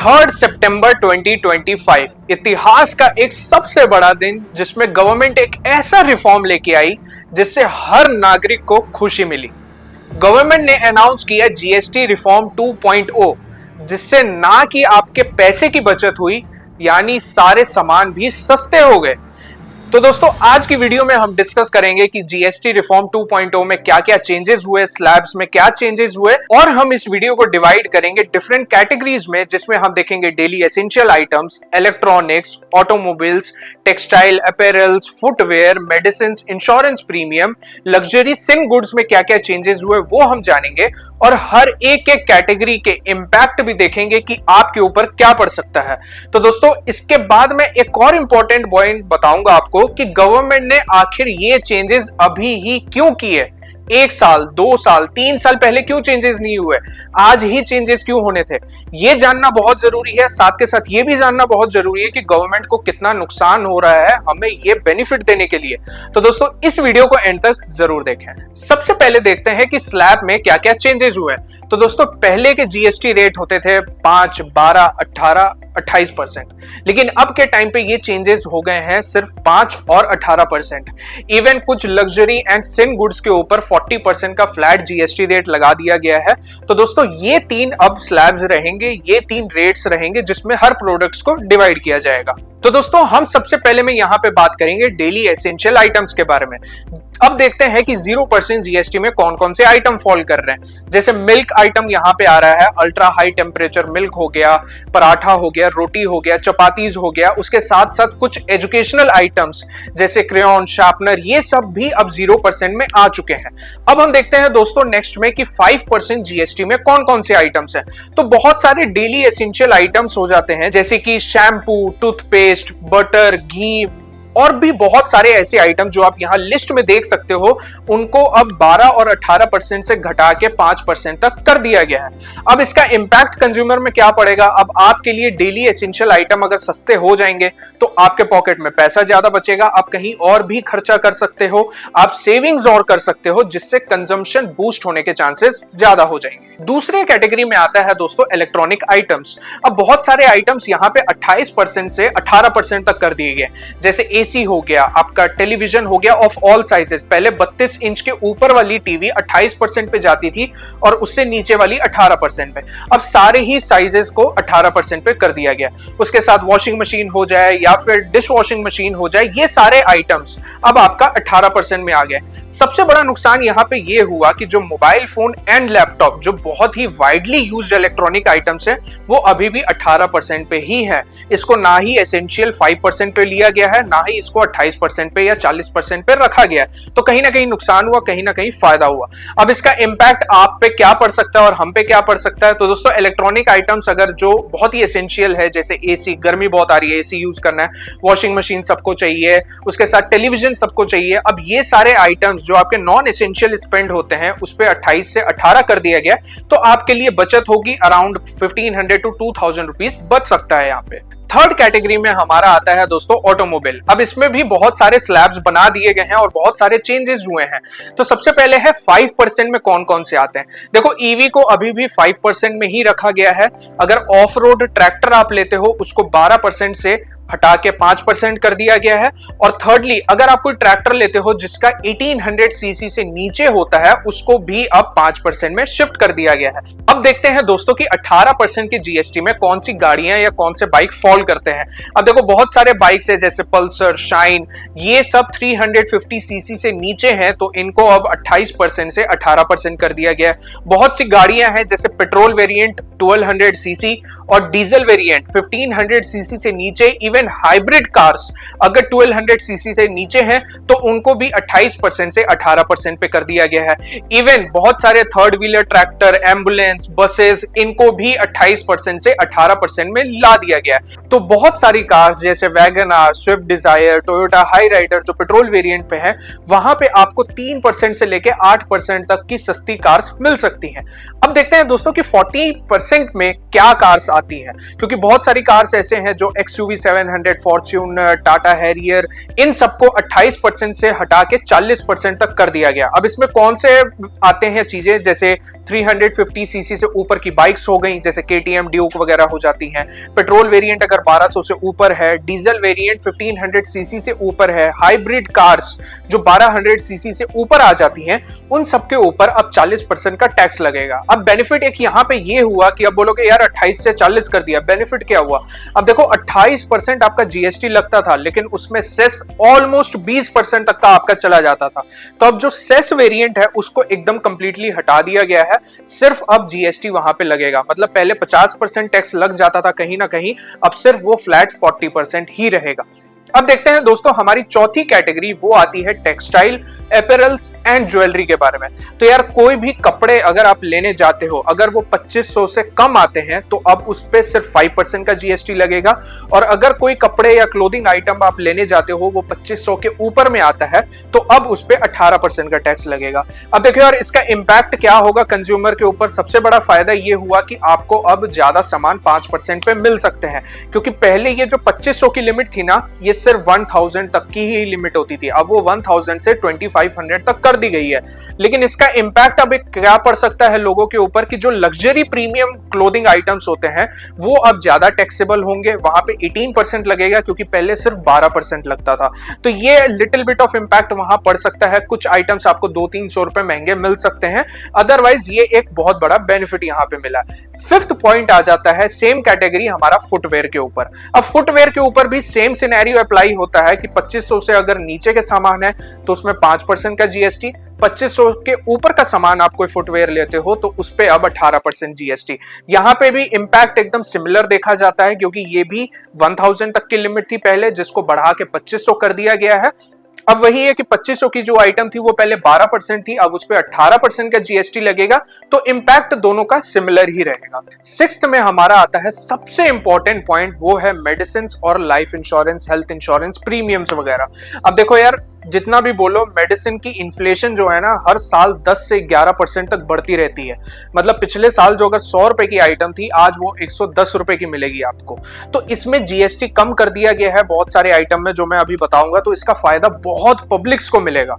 3 सितंबर 2025 इतिहास का एक सबसे बड़ा दिन, जिसमें गवर्नमेंट एक ऐसा रिफॉर्म लेके आई जिससे हर नागरिक को खुशी मिली। गवर्नमेंट ने अनाउंस किया जीएसटी रिफॉर्म 2.0, जिससे ना कि आपके पैसे की बचत हुई, यानी सारे सामान भी सस्ते हो गए। तो दोस्तों, आज की वीडियो में हम डिस्कस करेंगे कि जीएसटी रिफॉर्म 2.0 में क्या क्या चेंजेस हुए, स्लैब्स में क्या चेंजेस हुए, और हम इस वीडियो को डिवाइड करेंगे डिफरेंट कैटेगरीज में, जिसमें हम देखेंगे daily essential items, electronics, automobiles, textile, apparels, footwear, medicine, insurance premium, luxury SIM goods में क्या क्या चेंजेस हुए वो हम जानेंगे, और हर एक एक कैटेगरी के इंपैक्ट भी देखेंगे कि आपके ऊपर क्या पड़ सकता है। तो दोस्तों, इसके बाद में एक और इंपॉर्टेंट पॉइंट बताऊंगा आपको कि गवर्नमेंट ने आखिर ये चेंजेस अभी ही क्यों किए। 1 साल, 2 साल, 3 साल पहले क्यों चेंजेस नहीं हुए, आज ही चेंजेस क्यों होने थे, ये जानना बहुत जरूरी है। साथ के साथ ये भी जानना बहुत जरूरी है कि गवर्नमेंट को कितना नुकसान हो रहा है हमें ये बेनिफिट देने के लिए। तो दोस्तों, इस वीडियो को एंड तक जरूर देखें। सबसे पहले देखते हैं कि स्लैब में क्या क्या चेंजेस हुए। तो दोस्तों, पहले के जीएसटी रेट होते थे 5, 12, 18, 28%, लेकिन अब के टाइम पे ये चेंजेस हो गए हैं सिर्फ 5 और 18%। इवन कुछ लग्जरी एंड सिन गुड्स के ऊपर 40% का फ्लैट जीएसटी रेट लगा दिया गया है। तो दोस्तों, ये 3 अब स्लैब्स रहेंगे, ये 3 रेट्स रहेंगे, जिसमें हर प्रोडक्ट्स को डिवाइड किया जाएगा। तो दोस्तों, हम सबसे पहले में यहां पे बात करेंगे डेली एसेंशियल आइटम्स के बारे में। अब देखते हैं कि 0% जीएसटी में कौन कौन से आइटम फॉल कर रहे हैं। जैसे मिल्क आइटम यहां पे आ रहा है, अल्ट्रा हाई टेम्परेचर मिल्क हो गया, पराठा हो गया, रोटी हो गया, चपातीज हो गया। उसके साथ साथ कुछ एजुकेशनल आइटम्स जैसे क्रेयॉन, शार्पनर, ये सब भी अब 0% में आ चुके हैं। अब हम देखते हैं दोस्तों नेक्स्ट में कि 5% जीएसटी में कौन कौन से आइटम्स हैं। तो बहुत सारे डेली एसेंशियल आइटम्स हो जाते हैं, जैसे कि शैम्पू, टूथपेस्ट, बटर, घी, और भी बहुत सारे ऐसे आइटम जो आप यहां लिस्ट में देख सकते हो, उनको अब 12 और 18% से घटा के 5% तक कर दिया गया है। अब इसका इंपैक्ट कंज्यूमर में क्या पड़ेगा। अब आपके लिए डेली एसेंशियल आइटम अगर सस्ते हो जाएंगे तो आपके पॉकेट में पैसा ज्यादा बचेगा, आप कहीं और भी खर्चा कर सकते हो, आप सेविंग्स और कर सकते हो, जिससे कंजम्पशन बूस्ट होने के चांसेस ज्यादा हो जाएंगे। दूसरे कैटेगरी में आता है दोस्तों इलेक्ट्रॉनिक आइटम्स। अब बहुत सारे आइटम्स यहां पे 28% से 18% तक कर दिए गए, जैसे एसी हो गया, आपका टेलीविजन हो गया ऑफ ऑल साइजेस। पहले 32 इंच के ऊपर वाली टीवी 28% पे जाती थी और उससे नीचे वाली 18% पे। अब सारे ही साइजेस को 18% पे कर दिया गया। उसके साथ वॉशिंग मशीन हो जाए या फिर डिश वॉशिंग मशीन हो जाए, ये सारे आइटम्स अब आपका 18% में आ गए। सबसे बड़ा नुकसान यहाँ पे ये हुआ कि जो मोबाइल फोन एंड लैपटॉप, जो बहुत ही वाइडली यूज्ड इलेक्ट्रॉनिक आइटम्स है, वो अभी भी 18% पे ही है। इसको ना ही एसेंशियल 5% पे लिया गया है, ना ही इसको 28% पे या 40% पे रखा गया है। तो कहीं ना कहीं नुकसान हुआ, कहीं ना कहीं फायदा हुआ। अब इसका इंपैक्ट आप पे क्या पड़ सकता है और हम पे क्या पड़ सकता है। तो दोस्तों, इलेक्ट्रॉनिक आइटम्स अगर जो बहुत ही एसेंशियल है, जैसे एसी, गर्मी बहुत आ रही है, एसी यूज करना है, वॉशिंग मशीन सबको चाहिए, उसके साथ टेलीविजन सबको चाहिए। अब ये सारे आइटम्स जो आपके नॉन एसेंशियल स्पेंड होते हैं, उस पे 28 से 18 कर दिया गया, तो आपके लिए बचत होगी अराउंड 1500 to 2000 रुपीज बच सकता है यहाँ पे। थर्ड कैटेगरी में हमारा आता है दोस्तों ऑटोमोबाइल। अब इसमें भी बहुत सारे स्लैब्स बना दिए गए हैं और बहुत सारे चेंजेस हुए हैं। तो सबसे पहले है 5% में कौन कौन से आते हैं। देखो, ईवी को अभी भी 5% में ही रखा गया है। अगर ऑफ रोड ट्रैक्टर आप लेते हो, उसको 12% से हटा के 5% कर दिया गया है। और थर्डली, अगर आप कोई ट्रैक्टर लेते हो जिसका 1800 सीसी से नीचे होता है, उसको भी अब 5% में शिफ्ट कर दिया गया है। अब देखते हैं दोस्तों कि 18% की जीएसटी में कौन सी गाड़ियां या कौन से बाइक फॉल करते हैं। अब देखो, बहुत सारे बाइक्स है जैसे पल्सर, शाइन, ये सब 350 सीसी से नीचे हैं, तो इनको अब 28% से 18% कर दिया गया है। बहुत सी गाड़ियां हैं जैसे पेट्रोल वेरिएंट 1200 सीसी और डीजल वेरिएंट 1500 सीसी से नीचे। इवन हाइब्रिड कार्स अगर 1200 सीसी से नीचे हैं, तो उनको भी 28% से 18% पे कर दिया गया है। इवन बहुत सारे third wheeler tractor, ambulance, buses, इनको भी 28% से 18% में ला दिया गया है। तो बहुत सारी कार्स जैसे Wagon R, Swift Dzire, Toyota Hyryder जो पेट्रोल वेरिएंट पे है, वहां पे आपको 3% से लेके 8% तक की सस्ती कार्स मिल सकती हैं। अब देखते हैं दोस्तों कि 40% में क्या कार्स आती हैं, क्योंकि बहुत सारी कार्स ऐसे हैं जो XUV7 700, फॉर्च्यून, टाटा हैरियर, इन सबको 28% से हटा के 40% तक कर दिया गया। अब इसमें कौन से आते हैं चीजें, जैसे 350 सीसी से ऊपर की बाइक्स हो गई, जैसे केटीएम, ड्यूक वगैरह हो जाती हैं। पेट्रोल वेरिएंट अगर 1200 से ऊपर है, डीजल वेरिएंट 1500 सीसी से ऊपर है, हाइब्रिड कार्स जो 1200 सीसी से ऊपर आ जाती हैं, उन सबके ऊपर अब 40% का टैक्स लगेगा। अब बेनिफिट एक यहाँ पे ये हुआ कि अब बोलोगे यार 28 से 40 कर दिया, बेनिफिट क्या हुआ? अब देखो 28% आपका जीएसटी लगता था, लेकिन उसमें सेस ऑलमोस्ट 20% तक का आपका चला जाता था। तो अब जो सेस वेरिएंट है उसको एकदम कंप्लीटली हटा दिया गया है, सिर्फ अब जीएसटी वहां पे लगेगा। मतलब पहले 50% टैक्स लग जाता था कहीं ना कहीं, अब सिर्फ वो फ्लैट 40% ही रहेगा। अब देखते हैं दोस्तों हमारी चौथी कैटेगरी, वो आती है टेक्सटाइल, अपैरल्स एंड ज्वेलरी के बारे में। तो यार कोई भी कपड़े अगर आप लेने जाते हो, अगर वो 2500 से कम आते हैं तो अब उस पे सिर्फ 5% का जीएसटी लगेगा, और अगर कोई कपड़े या क्लोथिंग आइटम आप लेने जाते हो वो 2500 के ऊपर में आता है तो अब उस पे 18% का टैक्स लगेगा। अब देखो यार इसका इंपैक्ट क्या होगा कंज्यूमर के ऊपर। सबसे बड़ा फायदा ये हुआ कि आपको अब ज्यादा सामान 5% पे मिल सकते हैं, क्योंकि पहले ये जो 2500 की लिमिट थी ना, ये सिर्फ 1000 तक की ही लिमिट होती थी। अब वो 1000 से 2500 तक कर दी गई है। लेकिन इसका इंपैक्ट अब क्या पड़ सकता है लोगों के ऊपर, कि जो लग्जरी प्रीमियम क्लोथिंग आइटम्स होते हैं वो अब ज्यादा टैक्सेबल होंगे। वहां पे 18% लगेगा, क्योंकि पहले सिर्फ 12% लगता था। तो ये लिटिल बिट ऑफ इंपैक्ट वहां पड़ सकता है। कुछ आइटम्स आपको 200-300 रुपए महंगे मिल सकते हैं, अदरवाइज ये एक बहुत बड़ा बेनिफिट यहां पे मिला। फिफ्थ पॉइंट आ जाता है सेम कैटेगरी हमारा फुटवेयर के ऊपर। अब फुटवेयर के ऊपर भी सेम सिनेरियो अप्लाई होता है कि 2500 से अगर नीचे के सामान है तो उसमें 5% का जीएसटी, 2500 के ऊपर का सामान आप कोई फुटवेयर लेते हो तो उस पे अब 18% जीएसटी। यहां पे भी इंपैक्ट एकदम सिमिलर देखा जाता है, क्योंकि ये भी 1000 तक की लिमिट थी पहले, जिसको बढ़ा के 2500 कर दिया गया है। अब वही है कि 2500 की जो आइटम थी वो पहले 12% थी, अब उस पे 18% का जीएसटी लगेगा। तो इंपैक्ट दोनों का सिमिलर ही रहेगा। सिक्स्थ में हमारा आता है सबसे इंपॉर्टेंट पॉइंट, वो है मेडिसिन और life insurance, health insurance, premiums वगैरह। अब देखो यार जितना भी बोलो, मेडिसिन की इन्फ्लेशन जो है ना हर साल 10 से 11% तक बढ़ती रहती है। मतलब पिछले साल जो अगर 100 रुपए की आइटम थी, आज वो 110 रुपए की मिलेगी आपको। तो इसमें जीएसटी कम कर दिया गया है बहुत सारे आइटम में, जो मैं अभी बताऊंगा। तो इसका फायदा बहुत पब्लिक्स को मिलेगा।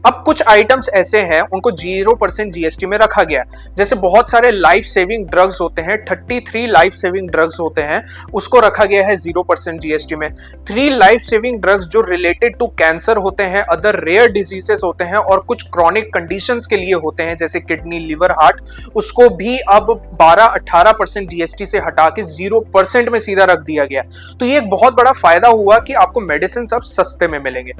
अब कुछ आइटम्स ऐसे हैं उनको 0% जीएसटी में रखा गया है। जैसे बहुत सारे लाइफ सेविंग ड्रग्स होते हैं, 33 लाइफ सेविंग ड्रग्स होते हैं, उसको रखा गया है 0% जीएसटी में। 3 लाइफ सेविंग ड्रग्स जो रिलेटेड टू कैंसर होते हैं, अदर रेयर डिजीजेस होते हैं और कुछ क्रॉनिक कंडीशंस के लिए होते हैं, जैसे किडनी, लिवर, हार्ट, उसको भी अब 12-18% जीएसटी से हटा के 0% में सीधा रख दिया गया। तो ये एक बहुत बड़ा फायदा हुआ कि आपको मेडिसिन अब सस्ते में मिलेंगे।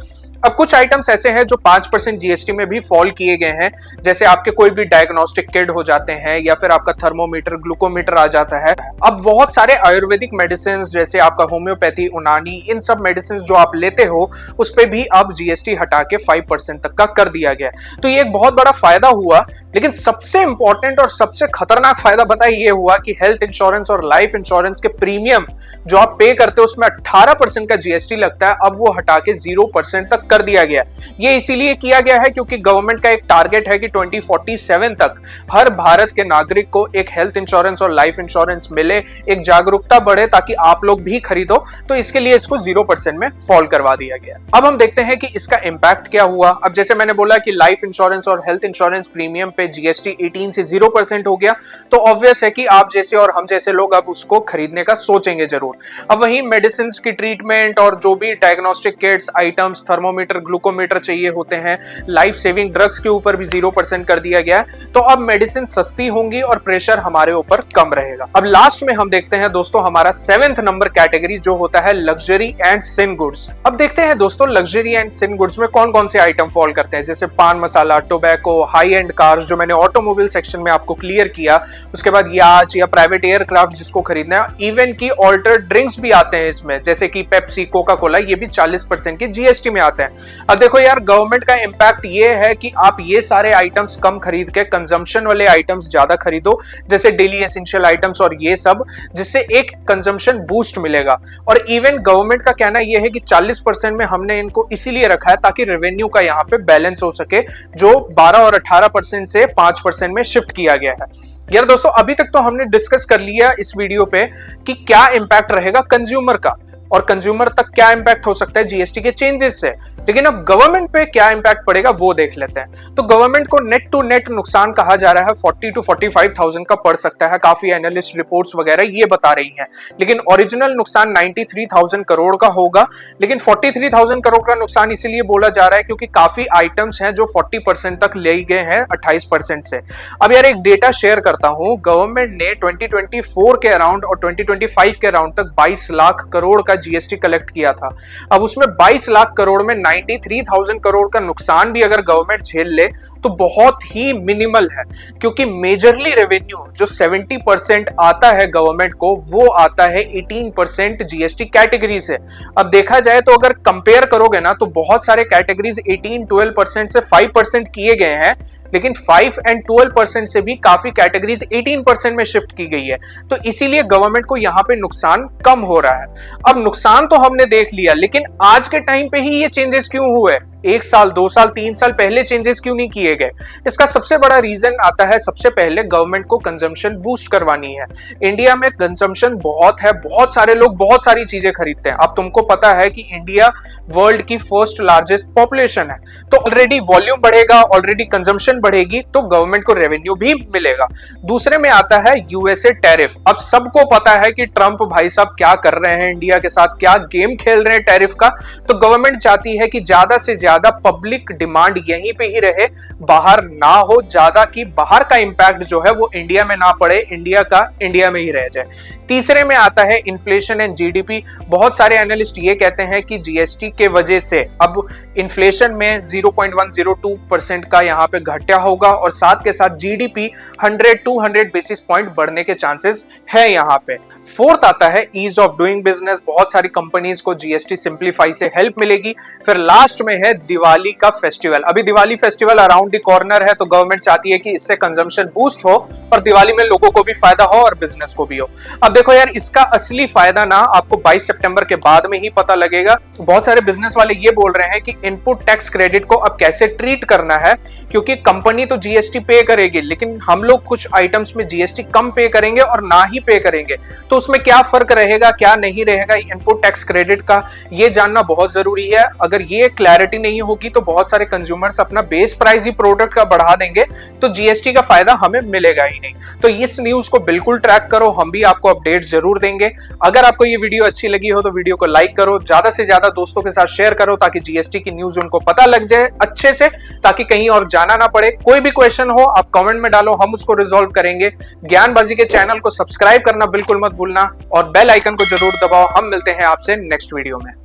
अब कुछ आइटम्स ऐसे हैं जो 5% जीएसटी में भी फॉल किए गए हैं, जैसे आपके कोई भी डायग्नोस्टिक किट हो जाते हैं, या फिर आपका थर्मोमीटर, ग्लूकोमीटर आ जाता है। अब बहुत सारे आयुर्वेदिक मेडिसिन, जैसे आपका होम्योपैथी, उनानी, इन सब मेडिसिन जो आप लेते हो उस पे भी अब जीएसटी हटा के 5% तक का कर दिया गया। तो ये एक बहुत बड़ा फायदा हुआ। लेकिन सबसे इंपॉर्टेंट और सबसे खतरनाक फायदा बताइए ये हुआ कि हेल्थ इंश्योरेंस और लाइफ इंश्योरेंस के प्रीमियम जो आप पे करते हो उसमें 18% का जीएसटी लगता है, अब वो हटा के 0% तक कर दिया गया। ये इसीलिए किया गया है क्योंकि गवर्नमेंट का एक टारगेट है कि 2047 तक हर भारत के नागरिक को एक हेल्थ इंश्योरेंस और लाइफ इंश्योरेंस मिले, एक जागरूकता बढ़े ताकि आप लोग भी खरीदो। तो इसके लिए इसको 0% में फॉल करवा दिया गया। अब हम देखते हैं कि इसका इंपैक्ट क्या हुआ। अब जैसे मैंने बोला कि लाइफ इंश्योरेंस और हेल्थ इंश्योरेंस प्रीमियम पे जीएसटी 18 से 0% हो गया, तो ऑब्वियस है कि आप जैसे और हम जैसे लोग अब उसको खरीदने का सोचेंगे जरूर। अब वही मेडिसिन की ट्रीटमेंट और जो भी diagnostic kits, items, thermometer, glucometer चाहिए होते हैं, लाइफ सेविंग ड्रग्स के ऊपर भी 0% कर दिया गया है। तो अब मेडिसिन सस्ती होंगी और प्रेशर हमारे ऊपर कम रहेगा। अब लास्ट में हम देखते हैं दोस्तों हमारा 7th नंबर कैटेगरी जो होता है लग्जरी एंड सिन गुड्स। अब देखते हैं दोस्तों लग्जरी एंड सिन गुड्स में कौन कौन से आइटम फॉल करते हैं, जैसे पान मसाला, टोबैको, हाई एंड कार्स जो मैंने ऑटोमोबाइल सेक्शन में आपको क्लियर किया, उसके बाद याच या प्राइवेट एयरक्राफ्ट जिसको खरीदना है, इवन की ऑल्टर ड्रिंक्स भी आते हैं इसमें, जैसे कि पेप्सी, कोका कोला, ये भी 40% की जीएसटी में आते हैं। अब देखो यार गवर्नमेंट का इंपैक्ट ये है कि आप ये सारे आइटम्स कम खरीद के कंजम्पशन वाले आइटम्स ज्यादा खरीदो, जैसे डेली एसेंशियल आइटम्स और ये सब, जिससे एक कंजम्पशन बूस्ट मिलेगा। और इवन गवर्नमेंट का कहना यह है कि 40% में हमने इनको इसीलिए रखा है ताकि रेवेन्यू का यहाँ पे बैलेंस हो सके, जो 12 और 18% से 5% में शिफ्ट किया गया है। यार दोस्तों अभी तक तो हमने डिस्कस कर लिया इस वीडियो पे कि क्या इंपैक्ट रहेगा कंज्यूमर का। और कंज्यूमर तक क्या इंपैक्ट हो सकता है जीएसटी के चेंजेस से। लेकिन अब गवर्नमेंट पे क्या इंपैक्ट पड़ेगा वो देख लेते हैं। तो गवर्नमेंट को नेट टू नेट नुकसान कहा जा रहा है 40 to 45,000 का पड़ सकता है, काफी एनालिस्ट रिपोर्ट्स वगैरह ये बता रही हैं। लेकिन ओरिजिनल नुकसान 93,000 करोड़ का होगा। लेकिन 43,000 करोड़ का नुकसान इसीलिए बोला जा रहा है क्योंकि काफी आइटम्स हैं जो 40% तक ले गए हैं 28% से। अब यार एक डेटा शेयर करता हूं, गवर्नमेंट ने 2024 के अराउंड और 2025 के अराउंड तक 22 लाख करोड़ का जीएसटी कलेक्ट किया था। अब उसमें 22 लाख करोड़ में 93,000 करोड़ का नुकसान भी अगर गवर्नमेंट झेल ले तो बहुत ही मिनिमल है, क्योंकि मेजरली रेवेन्यू जो 70% आता है गवर्नमेंट को वो आता है 18% जीएसटी कैटेगरी से। अब देखा जाए तो अगर कंपेयर करोगे ना तो बहुत सारे कैटेगरीज 18-12% से 5% किए गए हैं, लेकिन 5 and 12% से भी काफी कैटेगरीज 18% में शिफ्ट की गई है। तो इसीलिए गवर्नमेंट को यहां पे नुकसान कम हो रहा है। अब नुकसान तो हमने देख लिया, लेकिन आज के टाइम पे ही ये चेंजेस क्यों हुए? 1 साल 2 साल 3 साल पहले चेंजेस क्यों नहीं किए गए? इसका सबसे बड़ा रीजन आता है, सबसे पहले गवर्नमेंट को कंजम्पशन बूस्ट करवानी है। इंडिया में कंजम्पशन बहुत है, बहुत सारे लोग बहुत सारी चीजें खरीदते हैं। अब तुमको पता है कि इंडिया वर्ल्ड की फर्स्ट लार्जेस्ट पॉपुलेशन है, तो ऑलरेडी वॉल्यूम बढ़ेगा, ऑलरेडी कंजम्पशन बढ़ेगी, तो गवर्नमेंट को रेवेन्यू भी मिलेगा। दूसरे में आता है यूएसए टैरिफ। अब सबको पता है कि ट्रंप भाई साहब क्या कर रहे हैं, इंडिया के साथ क्या गेम खेल रहे हैं टैरिफ का। तो गवर्नमेंट चाहती है कि ज्यादा से ज्यादा पब्लिक डिमांड यहीं पे ही रहे, बाहर ना हो ज्यादा, कि बाहर का इंपैक्ट जो है वो इंडिया में ना पड़े, इंडिया का इंडिया में ही रह जाए। तीसरे में आता है इन्फ्लेशन एंड जीडीपी। बहुत सारे एनालिस्ट ये कहते हैं कि जीएसटी के वजह से अब इन्फ्लेशन में 0.102% का यहाँ पे घटा होगा और साथ के साथ जीडीपी 100-200 बेसिस पॉइंट बढ़ने के चांसेस है यहाँ पे। फोर्थ आता है ईज ऑफ डूइंग बिजनेस। बहुत सारी कंपनीज को जीएसटी सिंप्लीफाई से हेल्प मिलेगी। फिर लास्ट में है दिवाली का फेस्टिवल। अभी Diwali festival around the corner है, तो गवर्नमेंट चाहती है कि इससे कंजम्पशन बूस्ट हो और दिवाली में लोगों को भी फायदा हो और बिजनेस को भी हो। अब देखो यार, इसका असली फायदा ना आपको 22 सितंबर के बाद में ही पता लगेगा। बहुत सारे बिजनेस वाले ये बोल रहे हैं कि इनपुट टैक्स क्रेडिट को अब कैसे ट्रीट करना है, क्योंकि कंपनी तो जीएसटी पे करेगी लेकिन हम लोग कुछ आइटम्स में जीएसटी कम पे करेंगे और ना ही पे करेंगे, तो उसमें क्या फर्क रहेगा क्या नहीं रहेगा इनपुट टैक्स क्रेडिट का, ये जानना बहुत जरूरी है। अगर ये क्लैरिटी नहीं होगी तो बहुत सारे कंज्यूमर्स अपना बेस प्राइस ही प्रोडक्ट का बढ़ा देंगे, तो जीएसटी का फायदा हमें मिलेगा ही नहीं। तो इस न्यूज को बिल्कुल ट्रैक करो, हम भी आपको अपडेट जरूर देंगे। अगर आपको ये वीडियो अच्छी लगी हो तो वीडियो को लाइक करो, ज्यादा से ज्यादा दोस्तों के साथ शेयर करो ताकि जीएसटी की न्यूज उनको पता लग जाए अच्छे से, ताकि कहीं और जाना ना पड़े। कोई भी क्वेश्चन हो आप कमेंट में डालो, हम उसको रिजॉल्व करेंगे। ज्ञानबाजी के चैनल को सब्सक्राइब करना बिल्कुल मत भूलना और बेल आइकन को जरूर दबाओ। हम मिलते हैं आपसे नेक्स्ट वीडियो में।